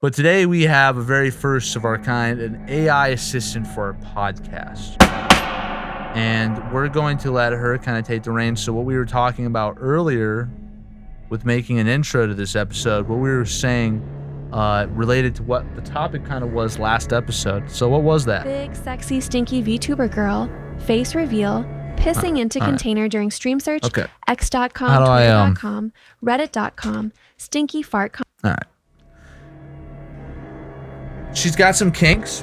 But today we have a very first of our kind, an AI assistant for our podcast. And we're going to let her kind of take the reins. So what we were talking about earlier with making an intro to this episode, what we were saying related to what the topic kind of was last episode. So what was that? Big, sexy, stinky VTuber girl, face reveal, pissing into container during stream search, x.com, twitter.com, reddit.com, stinky fart. All right. She's got some kinks.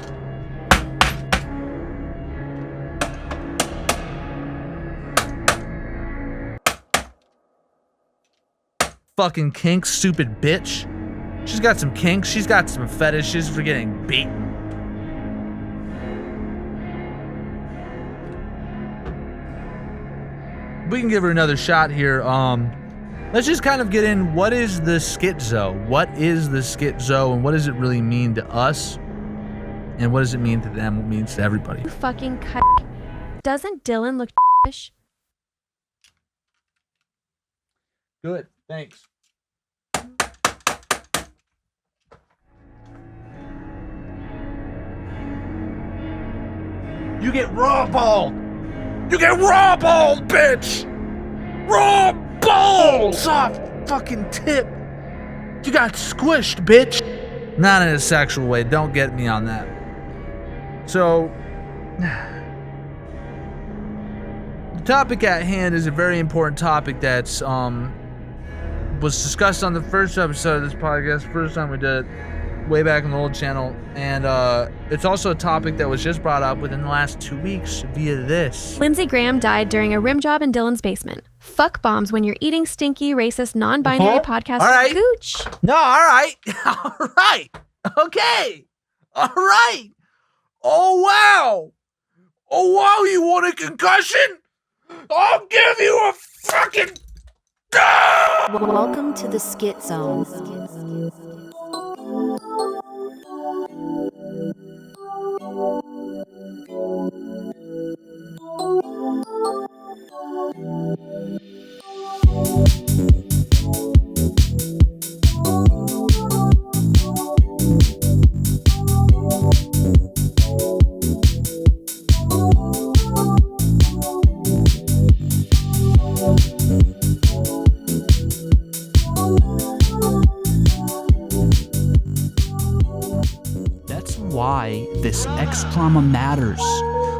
Fucking kinks, stupid bitch. She's got some kinks. She's got some fetishes for getting beaten. We can give her another shot here. Let's just kind of get in. What is the Skitzo? What is the Skitzo, and what does it really mean to us? And what does it mean to them? What it means to everybody? You fucking cut. Doesn't Dylan look fish? Good. Thanks. You get raw-balled! You get raw-balled, bitch! Raw-balled! Soft fucking tip! You got squished, bitch! Not in a sexual way. Don't get me on that. So, the topic at hand is a very important topic that's was discussed on the first episode of this podcast, first time we did it, way back on the old channel, and it's also a topic that was just brought up within the last 2 weeks via this. Lindsey Graham died during a rim job in Dylan's basement. Fuck bombs when you're eating stinky, racist, non-binary podcast gooch. No, all right. All right. Okay. All right. Oh, wow. Oh, wow, you want a concussion? I'll give you a fucking... Welcome to the Skit Zone. Why this exclama matters.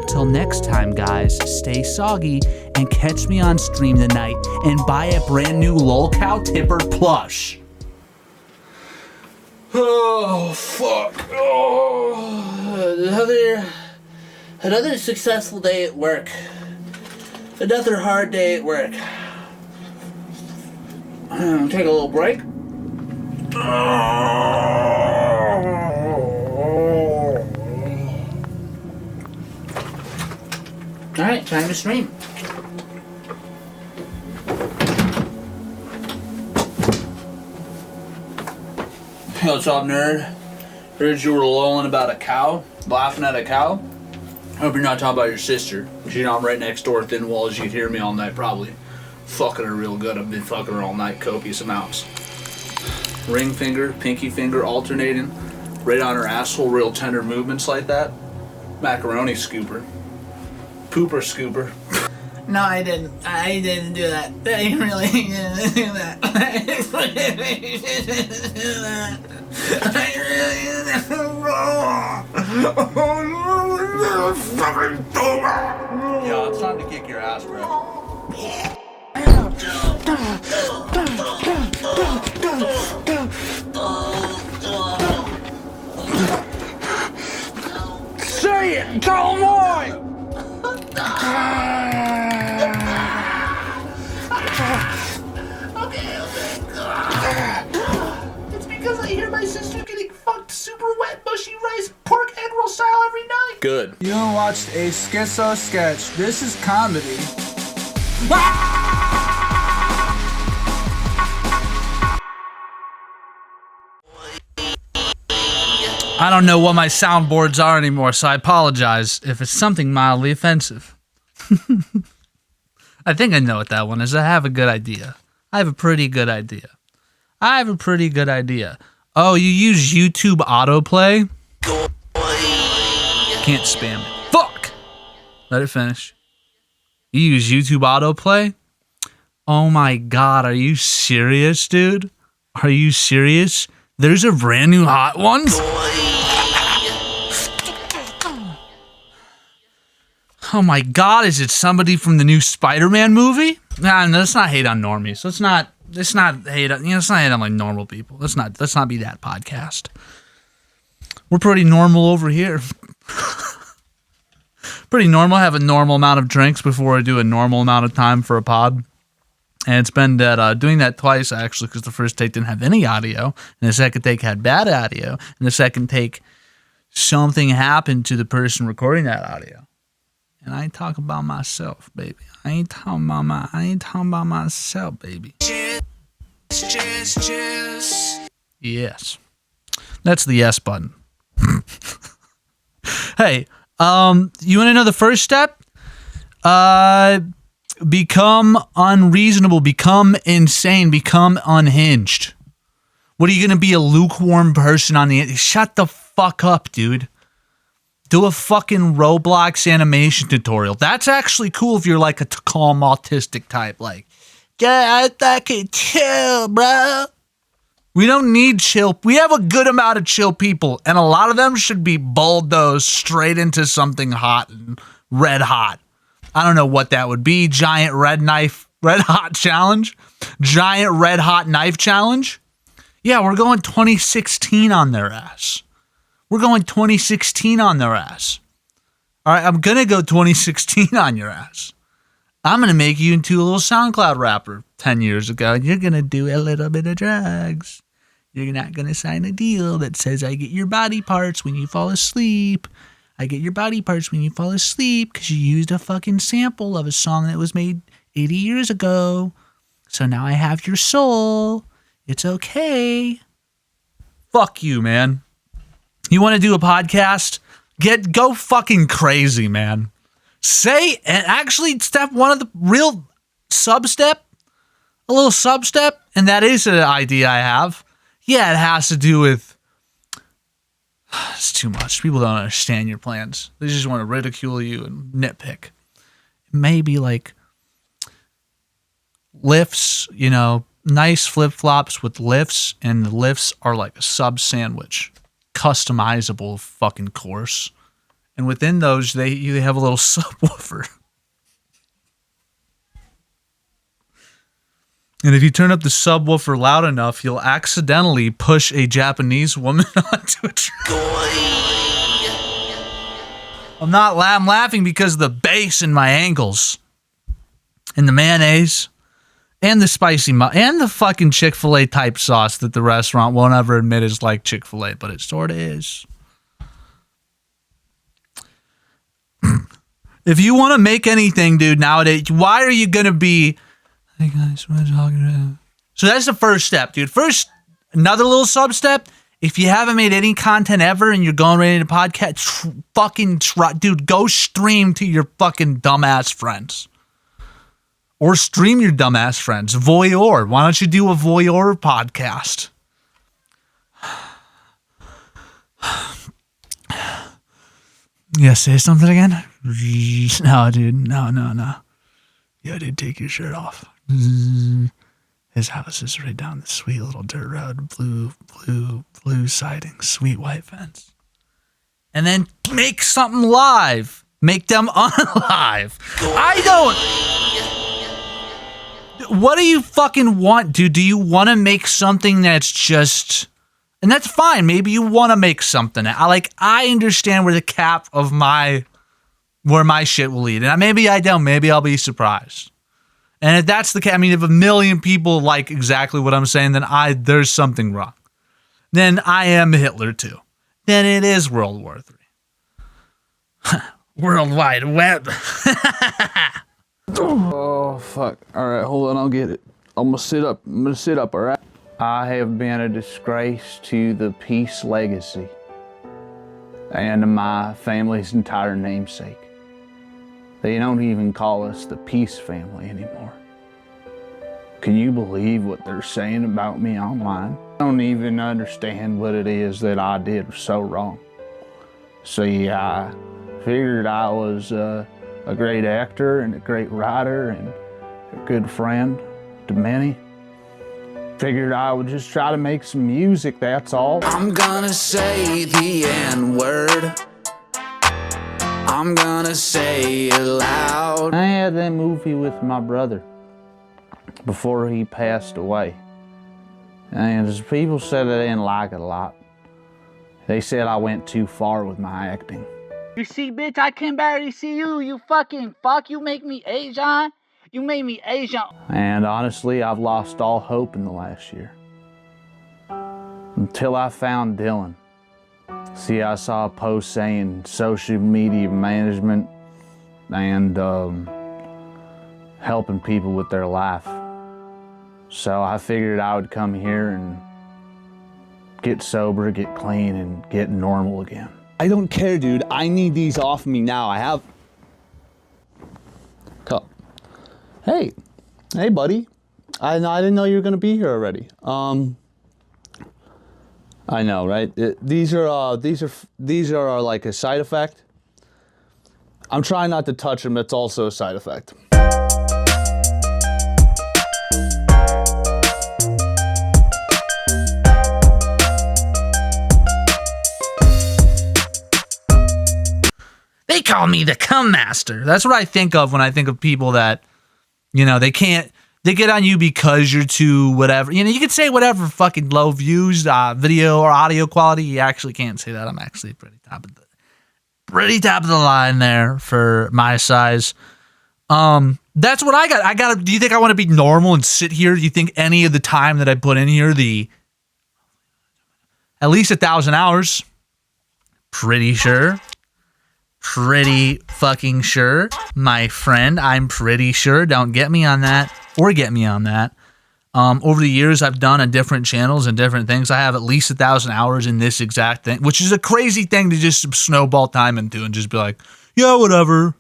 Till next time, guys, stay soggy and catch me on stream tonight and buy a brand new lolcow tipper plush. Oh, fuck. Oh, another successful day at work. Another hard day at work. Take a little break. Alright, time to stream. Hey, what's up, nerd? Heard you were lolling about a cow, laughing at a cow. Hope you're not talking about your sister. You know, I'm right next door, thin walls. You'd hear me all night, probably. Fucking her real good. I've been fucking her all night, copious amounts. Ring finger, pinky finger alternating. Right on her asshole, real tender movements like that. Macaroni scooper. Pooper scooper. No, I didn't. I didn't do that. I really didn't do that. I really didn't do that. I really didn't. Yeah, it's time to kick your ass, bro. Say it! Tell them why! Okay. It's because I hear my sister getting fucked super wet, mushy rice, pork egg roll style every night. Good. You watched a Skitzo sketch. This is comedy. I don't know what my soundboards are anymore, so I apologize if it's something mildly offensive. I think I know what that one is. I have a good idea. I have a pretty good idea. Oh, you use YouTube autoplay? Can't spam it. Fuck! Let it finish. You use YouTube autoplay? Oh my god, are you serious, dude? Are you serious? There's a brand new Hot Ones? Oh my god, is it somebody from the new Spider-Man movie? Nah, no, let's not hate on normies. Let's not hate on, let's not hate on like normal people. Let's not be that podcast. We're pretty normal over here. Pretty normal, have a normal amount of drinks before I do a normal amount of time for a pod. And it's been that doing that twice, actually, because the first take didn't have any audio, and the second take had bad audio, and the second take, something happened to the person recording that audio. And I ain't talking about myself, baby. I ain't talking about myself, baby. Cheers. Yes. That's the yes button. Hey, you want to know the first step? Become unreasonable, become insane, become unhinged. What are you going to be, a lukewarm person on the internet? Shut the fuck up, dude. Do a fucking Roblox animation tutorial. That's actually cool if you're like a calm autistic type. Like, yeah, I can chill, bro. We don't need chill. We have a good amount of chill people, and a lot of them should be bulldozed straight into something hot and red hot. I don't know what that would be. Giant red hot challenge? Giant red hot knife challenge? Yeah, we're going 2016 on their ass. We're going 2016 on their ass. All right, I'm going to go 2016 on your ass. I'm going to make you into a little SoundCloud rapper 10 years ago, and you're going to do a little bit of drugs. You're not going to sign a deal that says I get your body parts when you fall asleep. I get your body parts when you fall asleep because you used a fucking sample of a song that was made 80 years ago. So now I have your soul. It's okay. Fuck you, man. You want to do a podcast? Go fucking crazy, man. Say, and actually step one of the real sub-step, a little sub-step, and that is an idea I have. Yeah, it has to do with, it's too much. People don't understand your plans. They just want to ridicule you and nitpick. Maybe like lifts, nice flip-flops with lifts, and the lifts are like a sub sandwich, customizable fucking course. And within those, you have a little subwoofer. And if you turn up the subwoofer loud enough, you'll accidentally push a Japanese woman onto a train. I'm laughing because of the bass in my ankles. And the mayonnaise. And the spicy, and the fucking Chick-fil-A type sauce that the restaurant won't ever admit is like Chick-fil-A, but it sort of is. If you want to make anything, dude, nowadays, why are you going to be... Hey guys, what are you talking about? So that's the first step, dude. First, another little sub-step. If you haven't made any content ever and you're going right into podcast, dude, go stream to your fucking dumbass friends. Or stream your dumbass friends. Voyeur. Why don't you do a voyeur podcast? Yeah, say something again? No, dude. No. Yeah, dude, take your shirt off. His house is right down the sweet little dirt road. Blue siding. Sweet white fence. And then make something live. Make them unalive. What do you fucking want, dude? Do you want to make something that's just... And that's fine. Maybe you want to make something. I understand where the cap of where my shit will lead. And maybe I don't. Maybe I'll be surprised. And if that's the case, if a million people like exactly what I'm saying, then there's something wrong. Then I am Hitler too. Then it is World War III. World Wide Web. Oh, fuck. All right, hold on. I'll get it. I'm going to sit up, all right? I have been a disgrace to the peace legacy and my family's entire namesake. They don't even call us the peace family anymore. Can you believe what they're saying about me online? I don't even understand what it is that I did so wrong. So yeah, I figured I was a great actor and a great writer and a good friend to many. Figured I would just try to make some music, that's all. I'm gonna say the N-word. I'm gonna say it loud. I had that movie with my brother before he passed away. And people said they didn't like it a lot. They said I went too far with my acting. You see, bitch, I can barely see you. You fucking fuck. You make me Asian. You made me Asian. And honestly, I've lost all hope in the last year. Until I found Dylan. See, I saw a post saying social media management and helping people with their life. So I figured I would come here and get sober, get clean, and get normal again. I don't care, dude. I need these off me now. I have... Cup. Hey, buddy. I didn't know you were gonna be here already. I know, right? These are like a side effect. I'm trying not to touch them. It's also a side effect. They call me the cum master. That's what I think of when I think of people that, you know, they get on you because you're too whatever. You know, you can say whatever, fucking low views, video or audio quality. You actually can't say that. I'm actually pretty top of the line there for my size. That's what I got. Do you think I want to be normal and sit here? Do you think any of the time that I put in here, at least 1,000 hours? Pretty sure. Pretty fucking sure, my friend. I'm pretty sure. Don't get me on that or get me on that. Over the years, I've done on different channels and different things. I have at least 1,000 hours in this exact thing, which is a crazy thing to just snowball time into and just be like, yeah, whatever.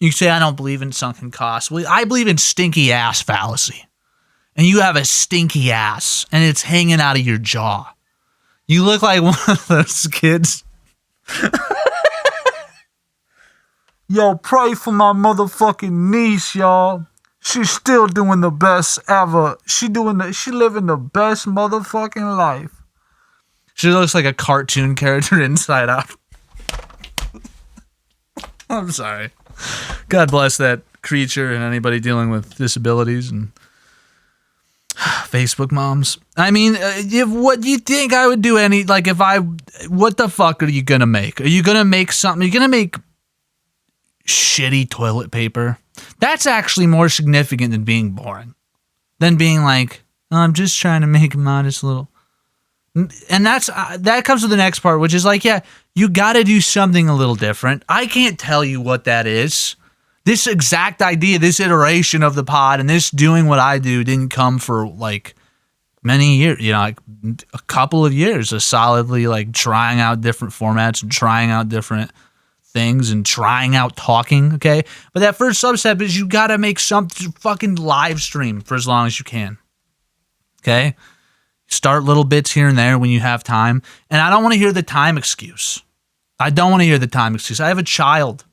You say, I don't believe in sunken costs. Well, I believe in stinky ass fallacy. And you have a stinky ass and it's hanging out of your jaw. You look like one of those kids. Yo, pray for my motherfucking niece, y'all. She's still doing the best ever. She living the best motherfucking life. She looks like a cartoon character Inside Out. I'm sorry. God bless that creature and anybody dealing with disabilities and Facebook moms. I mean, what do you think I would do what the fuck are you gonna make? Are you gonna make something? Are you gonna make shitty toilet paper? That's actually more significant than being boring. Than being like, oh, I'm just trying to make a modest little. And that comes to the next part, which is like, yeah, you got to do something a little different. I can't tell you what that is. This exact idea, this iteration of the pod, and this doing what I do didn't come for like many years, you know, like a couple of years of solidly like trying out different formats and trying out different things and trying out talking, okay? But that first substep is you got to make something fucking live stream for as long as you can, okay? Start little bits here and there when you have time. And I don't want to hear the time excuse. I don't want to hear the time excuse. I have a child.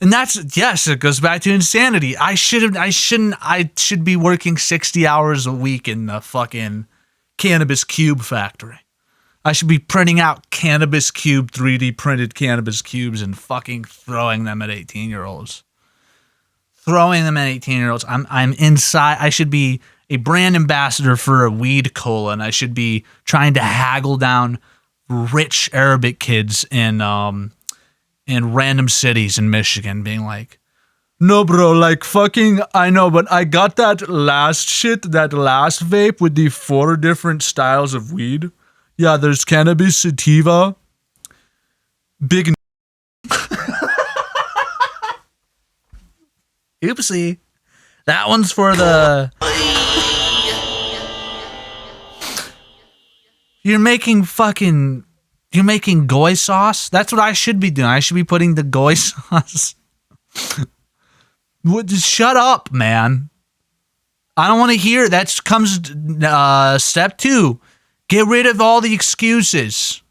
And yes, it goes back to insanity. I should be working 60 hours a week in the fucking cannabis cube factory. I should be printing out cannabis cube, 3D printed cannabis cubes and fucking throwing them at 18-year-olds. Throwing them at 18-year-olds. I'm inside. I should be a brand ambassador for a weed cola, and I should be trying to haggle down rich Arabic kids in random cities in Michigan, being like, no, bro, like fucking, I know, but I got that last vape with the 4 different styles of weed. Yeah, there's cannabis, sativa, big. Oopsie. That one's for the. You're making goy sauce? That's what I should be doing. I should be putting the goy sauce. Just shut up, man. I don't want to hear. That comes step 2. Get rid of all the excuses.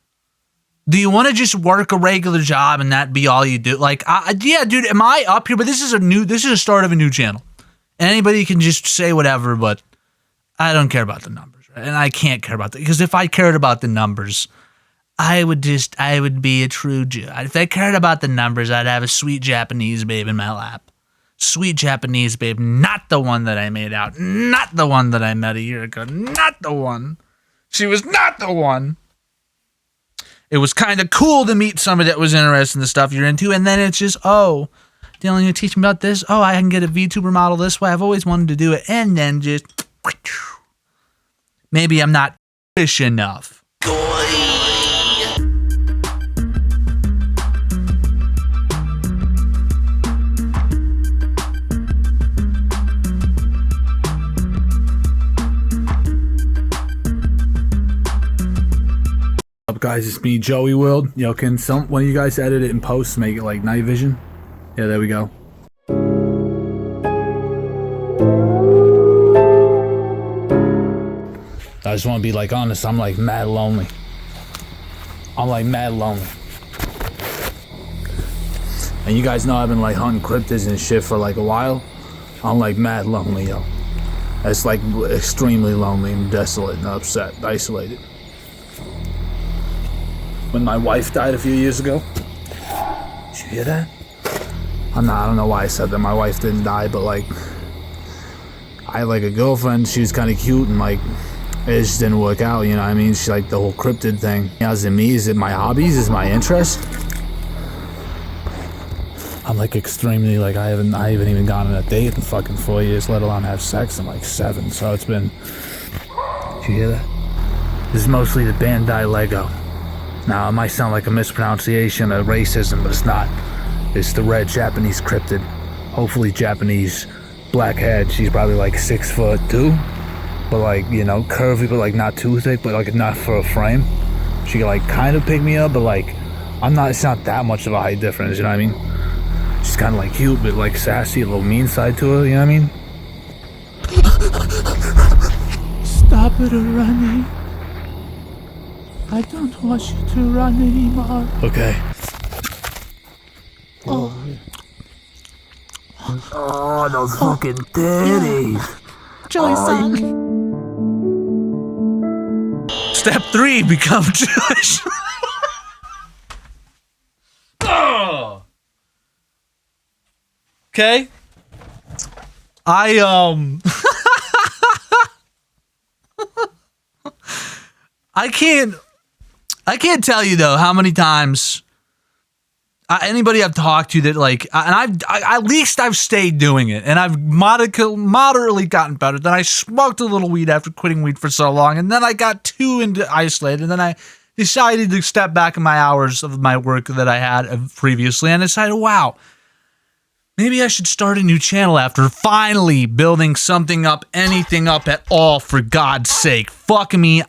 Do you want to just work a regular job and that be all you do? Like, yeah, dude, am I up here? But this is a start of a new channel. Anybody can just say whatever, but I don't care about the numbers, right? And I can't care about that, because if I cared about the numbers, I would be a true Jew. If I cared about the numbers, I'd have a sweet Japanese babe in my lap. Sweet Japanese babe, not the one that I made out, not the one that I met a year ago, not the one. She was not the one. It was kind of cool to meet somebody that was interested in the stuff you're into, and then it's just, oh, Dylan, you teach me about this? Oh, I can get a VTuber model this way. I've always wanted to do it, and then just, maybe I'm not fish enough. Up guys, it's me, Joey World. Yo, can one of you guys edit it in post, make it like night vision? Yeah, there we go. I just want to be like honest, I'm like mad lonely. I'm like mad lonely. And you guys know I've been like hunting cryptids and shit for like a while. I'm like mad lonely, yo. It's like extremely lonely and desolate and upset, isolated. When my wife died a few years ago. Did you hear that? I don't know why I said that. My wife didn't die, but like, I had like a girlfriend. She was kind of cute, and like, it just didn't work out. You know what I mean? She like the whole cryptid thing. You know, is it me? Is it my hobbies? Is it my interest? I'm like extremely like I haven't even gone on a date in fucking 4 years, let alone have sex in like 7. So it's been. Did you hear that? This is mostly the Bandai Lego. Now, it might sound like a mispronunciation of racism, but it's not. It's the red Japanese cryptid. Hopefully Japanese black head. She's probably like 6'2", but like, you know, curvy, but like not too thick, but like enough for a frame. She can like kind of pick me up, but like, it's not that much of a height difference, you know what I mean? She's kind of like cute, but like sassy, a little mean side to her, you know what I mean? Stop it running. I don't want you to run anymore. Okay. Oh, those fucking titties. Joey-san. Step 3, become Jewish. Oh. Okay. I can't tell you though how many times anybody I've talked to that like, and at least I've stayed doing it, and I've moderately gotten better. Then I smoked a little weed after quitting weed for so long, and then I got too into isolated, and then I decided to step back in my hours of my work that I had previously, and decided, wow, maybe I should start a new channel after finally building something up, anything up at all, for God's sake. Fuck me,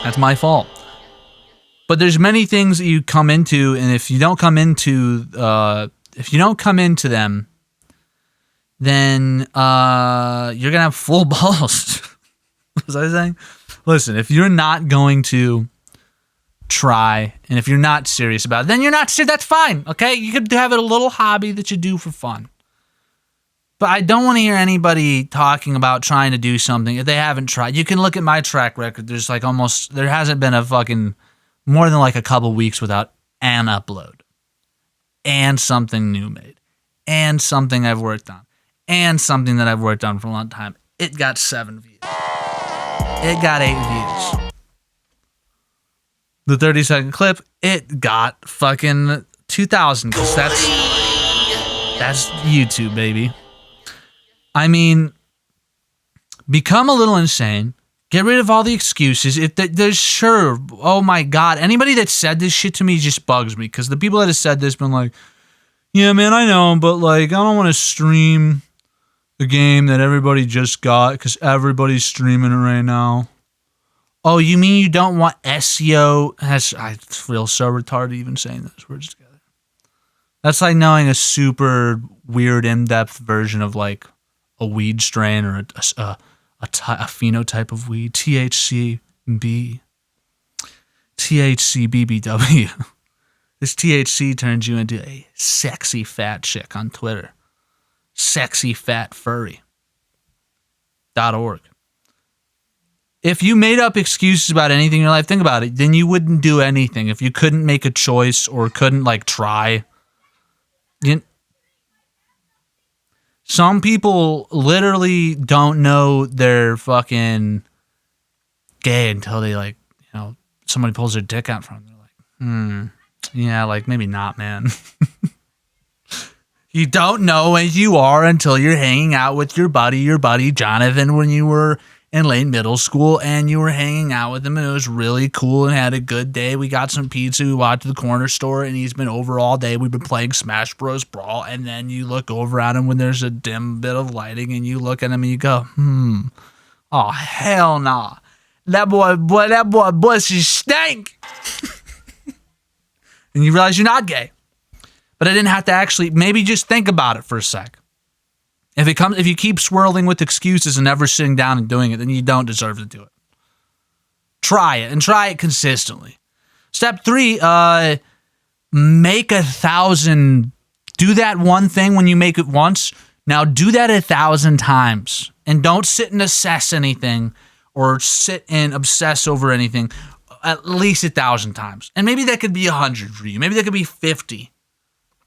that's my fault. But there's many things that you come into, and if you don't come into them, then you're gonna have full balls. What was I saying? Listen, if you're not going to try, and if you're not serious about it, then you're not serious. That's fine, okay? You could have it a little hobby that you do for fun. But I don't want to hear anybody talking about trying to do something if they haven't tried. You can look at my track record. There's like there hasn't been a fucking more than like a couple weeks without an upload and something new made and something I've worked on and something that I've worked on for a long time. It got 7 views. It got 8 views. The 30-second clip, it got fucking 2,000, because that's YouTube, baby. I mean, become a little insane. Get rid of all the excuses. There's sure, oh my God, anybody that said this shit to me just bugs me, because the people that have said this been like, yeah, man, I know, but like, I don't want to stream the game that everybody just got because everybody's streaming it right now. Oh, you mean you don't want SEO? I feel so retarded even saying those words together. That's like knowing a super weird, in-depth version of like weed strain or a phenotype of weed. THCB. THCBBW. This THC turns you into a sexy fat chick on Twitter. Sexyfatfurry.org. If you made up excuses about anything in your life, think about it, then you wouldn't do anything. If you couldn't make a choice or couldn't like try. Some people literally don't know they're fucking gay until they like, somebody pulls their dick out from them. They're like, yeah, like maybe not, man. You don't know as you are until you're hanging out with your buddy Jonathan when you were in late middle school and you were hanging out with him and it was really cool and had a good day. We got some pizza, we walked to the corner store and he's been over all day. We've been playing Smash Bros. Brawl, and then you look over at him when there's a dim bit of lighting and you look at him and you go, oh hell nah. That boy pussy stink. And you realize you're not gay. But I didn't have to actually, maybe just think about it for a sec. If you keep swirling with excuses and never sitting down and doing it, then you don't deserve to do it. Try it, and try it consistently. Step 3, make 1,000. Do that one thing when you make it once. Now do that 1,000 times. And don't sit and assess anything or sit and obsess over anything at least 1,000 times. And maybe that could be 100 for you. Maybe that could be 50.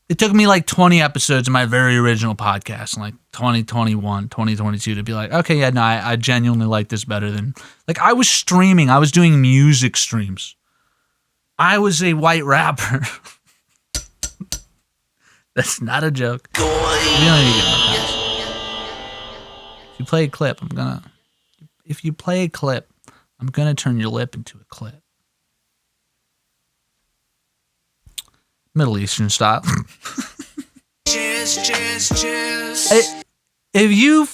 It took me like 20 episodes of my very original podcast in like 2021, 2022 to be like, okay, yeah, no, I genuinely like this better than, like I was streaming. I was doing music streams. I was a white rapper. That's not a joke. You don't need to get my past. If you play a clip, I'm gonna turn your lip into a clip. Middle Eastern style. Cheers. If you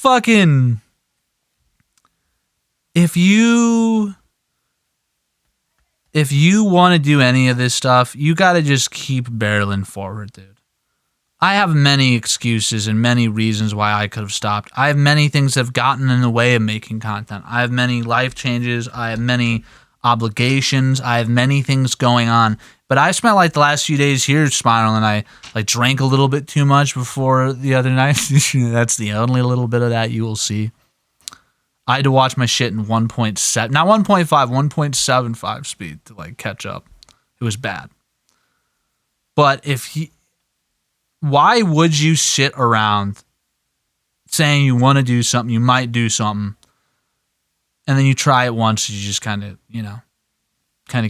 want to do any of this stuff, you got to just keep barreling forward, dude. I have many excuses and many reasons why I could have stopped. I have many things that have gotten in the way of making content. I have many life changes. I have many obligations. I have many things going on. But I spent like the last few days here spiraling. I like drank a little bit too much before the other night. That's the only little bit of that you will see. I had to watch my shit in 1.7, not 1.5, 1.75 speed to like catch up. It was bad. But why would you sit around saying you want to do something, you might do something, and then you try it once, you just kind of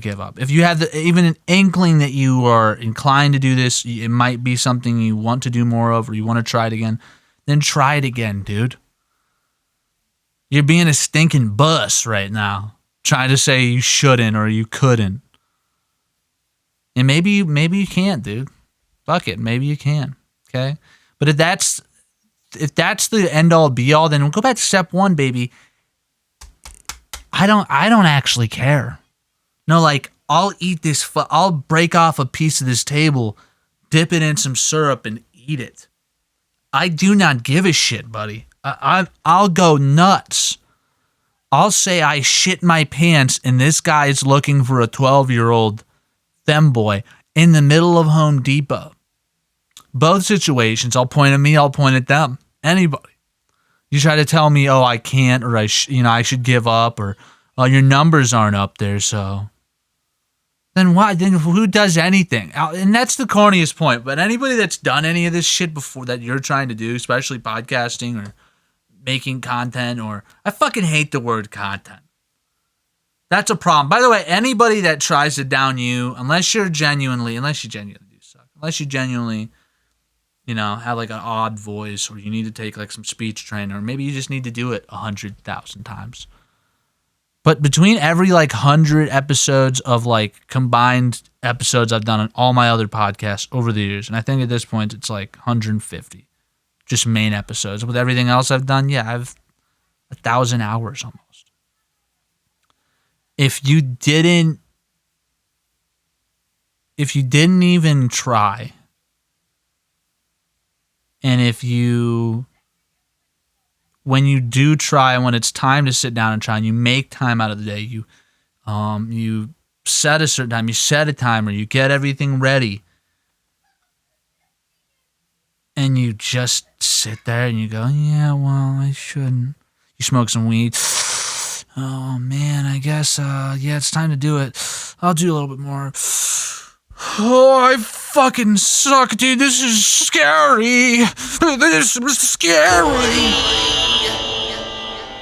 give up. If you have even an inkling that you are inclined to do this, it might be something you want to do more of or you want to try it again, then try it again, dude. You're being a stinking bus right now, trying to say you shouldn't or you couldn't. And maybe you can't, dude. Fuck it, maybe you can, okay? But if that's the end all be all, then we'll go back to step 1, baby. I don't actually care. No, like, I'll eat this, I'll break off a piece of this table, dip it in some syrup, and eat it. I do not give a shit, buddy. I'll go nuts. I'll say I shit my pants, and this guy is looking for a 12-year-old femboy in the middle of Home Depot. Both situations, I'll point at me, I'll point at them. Anybody. You try to tell me, oh, I can't, or I should give up, or oh, your numbers aren't up there, so... Then why? Then who does anything? And that's the corniest point. But anybody that's done any of this shit before that you're trying to do, especially podcasting or making content, or I fucking hate the word content. That's a problem. By the way, anybody that tries to down you, unless you genuinely do suck, unless you genuinely, have like an odd voice, or you need to take like some speech training, or maybe you just need to do it 100,000 times. But between every like 100 episodes of like combined episodes I've done on all my other podcasts over the years, and I think at this point it's like 150, just main episodes. With everything else I've done, yeah, I've 1,000 hours almost. If you didn't even try, and if you when you do try, and when it's time to sit down and try, and you make time out of the day, you set a certain time, you set a timer, you get everything ready, and you just sit there and you go, yeah, well, I shouldn't. You smoke some weed. Oh man, I guess yeah, it's time to do it. I'll do a little bit more. Oh, I fucking suck, dude. This is scary. This is scary.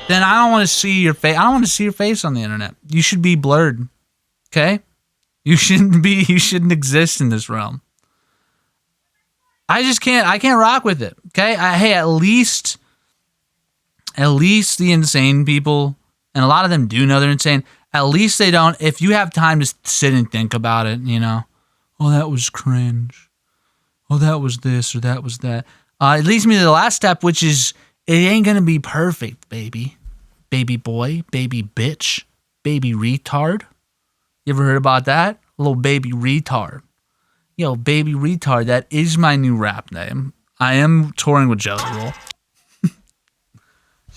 Then I don't want to see your face. I don't want to see your face on the internet. You should be blurred. Okay? You shouldn't exist in this realm. I can't rock with it. Okay? Hey, at least the insane people, and a lot of them do know they're insane, at least they don't, if you have time to sit and think about it, you know, oh, that was cringe. Oh, that was this or that was that. It leads me to the last step, which is, it ain't going to be perfect, baby. Baby boy, baby bitch, baby retard. You ever heard about that? Little baby retard. Yo, baby retard, that is my new rap name. I am touring with Jelly Roll.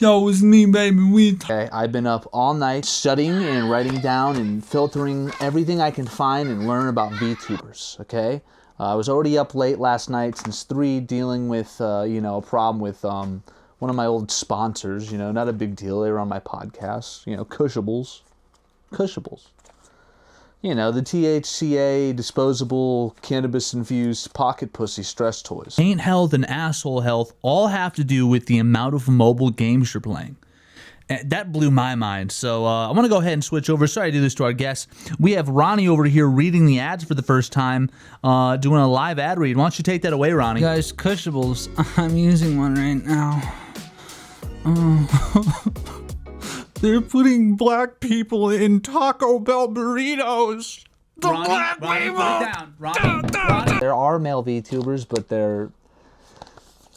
Yo, it's me, baby retard. Okay, I've been up all night studying and writing down and filtering everything I can find and learn about VTubers, okay? I was already up late last night since 3 dealing with, you know, a problem with one of my old sponsors, you know, not a big deal. They were on my podcast, you know, Cushables. You know, the THCA disposable cannabis-infused pocket pussy stress toys. Taint health and asshole health all have to do with the amount of mobile games you're playing. That blew my mind. So I want to go ahead and switch over. Sorry to do this to our guests. We have Ronnie over here reading the ads for the first time, doing a live ad read. Why don't you take that away, Ronnie? Guys, Cushables, I'm using one right now. They're putting black people in Taco Bell burritos. Ronnie, put it down. Ronnie. There are male VTubers, but they're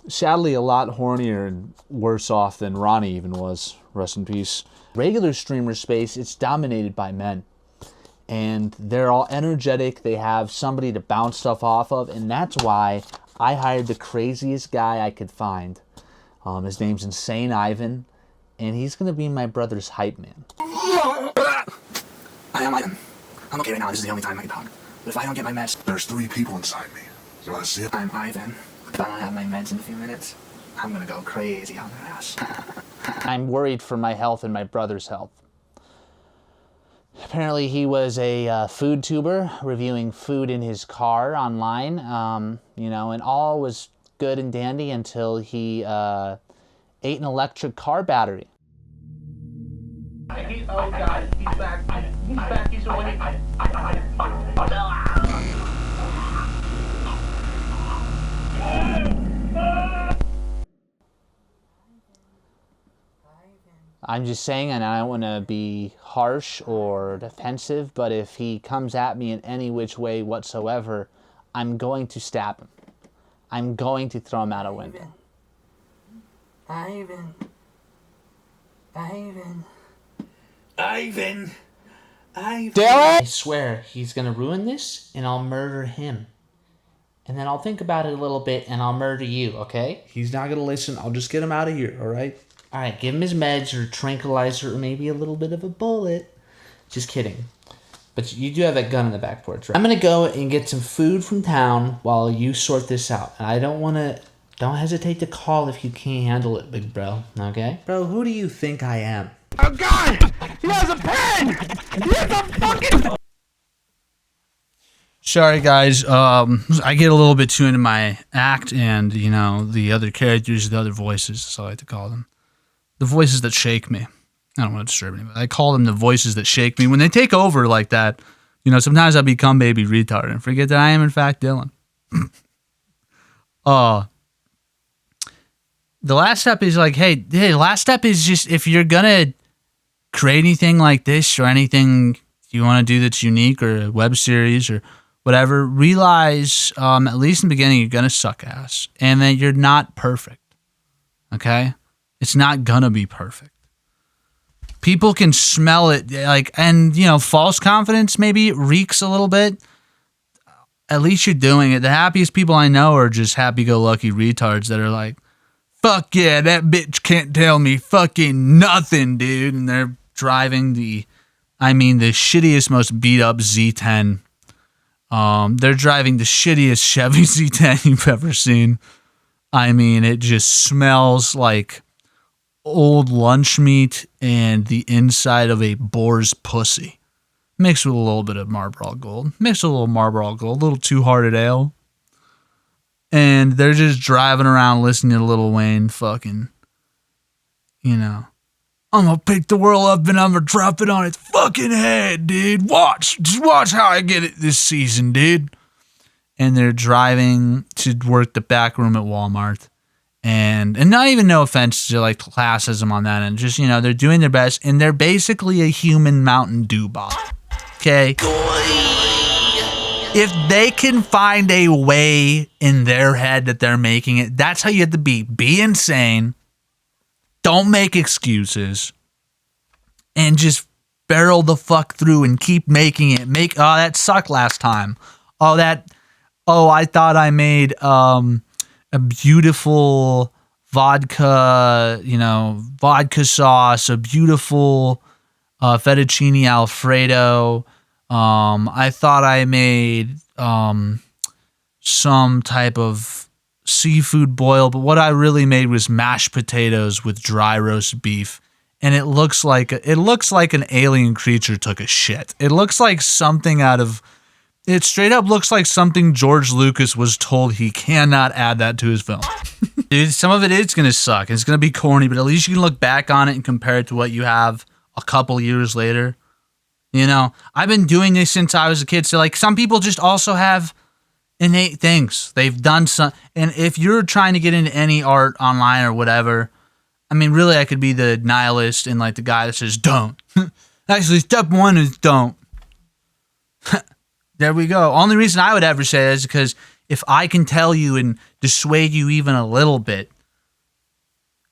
sadly a lot hornier and worse off than Ronnie even was. Rest in peace. Regular streamer space, it's dominated by men. And they're all energetic. They have somebody to bounce stuff off of. And that's why I hired the craziest guy I could find. His name's Insane Ivan. And he's going to be my brother's hype man. I am Ivan. I'm okay right now. This is the only time I can talk. But if I don't get my meds... There's 3 people inside me. You want to see it? I'm Ivan. If I don't have my meds in a few minutes, I'm going to go crazy on their ass. I'm worried for my health and my brother's health. Apparently he was a food tuber reviewing food in his car online, you know, and all was good and dandy until he ate an electric car battery. Oh God, he's back. He's back. He's awake. I'm just saying, and I don't want to be harsh or defensive, but if he comes at me in any which way whatsoever, I'm going to stab him. I'm going to throw him out a window. Ivan. Dylan! I swear he's gonna ruin this, and I'll murder him. And then I'll think about it a little bit, and I'll murder you, okay? He's not going to listen. I'll just get him out of here, all right? Alright, give him his meds, or tranquilizer, or maybe a little bit of a bullet. Just kidding. But you do have that gun in the back porch, right? I'm gonna go and get some food from town while you sort this out. And I don't hesitate to call if you can't handle it, big bro, okay? Bro, who do you think I am? Oh God! He has a pen! He has a fucking... Sorry, guys. I get a little bit too into my act and, you know, the other characters, the other voices, as I like to call them. The voices that shake me. I don't want to disturb anybody. I call them the voices that shake me. When they take over like that, you know, sometimes I become baby retard and forget that I am, in fact, Dylan. The last step is like, hey, last step is just, if you're going to create anything like this or anything you want to do that's unique or a web series or whatever, realize, at least in the beginning, you're going to suck ass and that you're not perfect. Okay? It's not going to be perfect. People can smell it, like, and, you know, false confidence maybe reeks a little bit. At least you're doing it. The happiest people I know are just happy-go-lucky retards that are like, Fuck yeah, that bitch can't tell me fucking nothing, dude. And they're driving the shittiest, most beat up Z10. They're driving the shittiest Chevy Z10 you've ever seen. I mean, it just smells like old lunch meat and the inside of a boar's pussy. Mixed with a little bit of Marlboro Gold. Mixed with a little Marlboro Gold, a little Two-Hearted Ale. And they're just driving around listening to Lil Wayne fucking, you know, I'm gonna pick the world up and I'm gonna drop it on its fucking head, dude. Just watch how I get it this season, dude. And they're driving to work the back room at Walmart. And not even no offense to like classism on that end. Just, you know, they're doing their best and they're basically a human Mountain Dew bottle. Okay? If they can find a way in their head that they're making it, that's how you have to be. Be insane. Don't make excuses. And just barrel the fuck through and keep making it. Oh, that sucked last time. I thought I made a beautiful vodka sauce, a beautiful fettuccine Alfredo. I thought I made some type of seafood boil, but what I really made was mashed potatoes with dry roast beef. And it looks like an alien creature took a shit. It looks like something it straight up looks like something George Lucas was told he cannot add that to his film. Dude, some of it is going to suck. It's going to be corny, but at least you can look back on it and compare it to what you have a couple years later. You know, I've been doing this since I was a kid. So like some people just also have innate things. They've done some, and if you're trying to get into any art online or whatever, I mean, really I could be the nihilist and like the guy that says, don't. Actually, step one is don't. There we go. Only reason I would ever say that is because if I can tell you and dissuade you even a little bit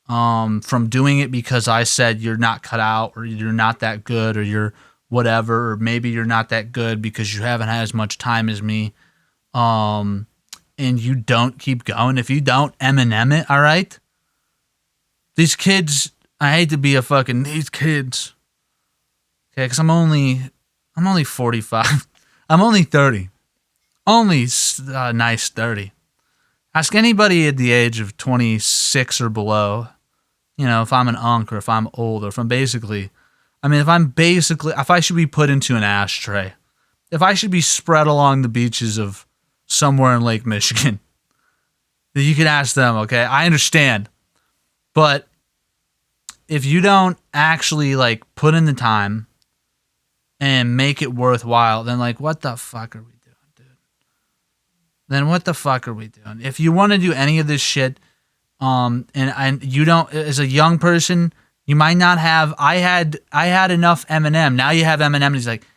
from doing it because I said you're not cut out or you're not that good or you're whatever, or maybe you're not that good because you haven't had as much time as me, and you don't keep going. If you don't Eminem it, all right? These kids, I hate to be these kids. Okay, because I'm only 45. I'm only 30. Only nice 30. Ask anybody at the age of 26 or below, you know, if I'm an unk or if I'm old or if I should be put into an ashtray, if I should be spread along the beaches of somewhere in Lake Michigan, you can ask them, okay? I understand. But if you don't actually like put in the time and make it worthwhile, then like, what the fuck are we doing, dude? Then what the fuck are we doing? If you want to do any of this shit, and you don't, as a young person, you might not have. I had enough Eminem. Now you have Eminem, and he's like,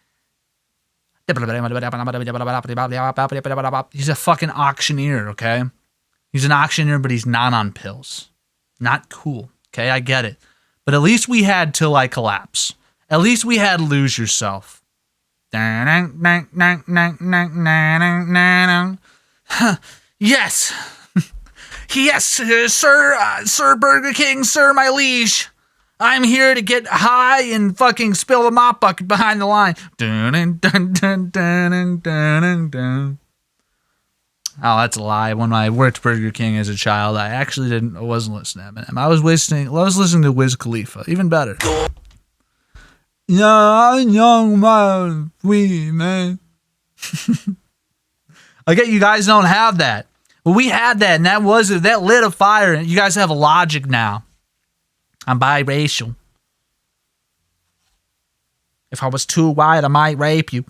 he's a fucking auctioneer, okay? He's an auctioneer, but he's not on pills. Not cool, okay? I get it. But at least we had Till I Collapse. At least we had Lose Yourself. Yes. Yes, Sir Burger King, sir, my liege. I'm here to get high and fucking spill the mop bucket behind the line. Oh, that's a lie. When I worked Burger King as a child, I wasn't listening to Eminem. I was listening to Wiz Khalifa. Even better. Yeah, I'm young, man. Man. I get you guys don't have that. Well, we had that, and that lit a fire. And you guys have a logic now. I'm biracial. If I was too white, I might rape you.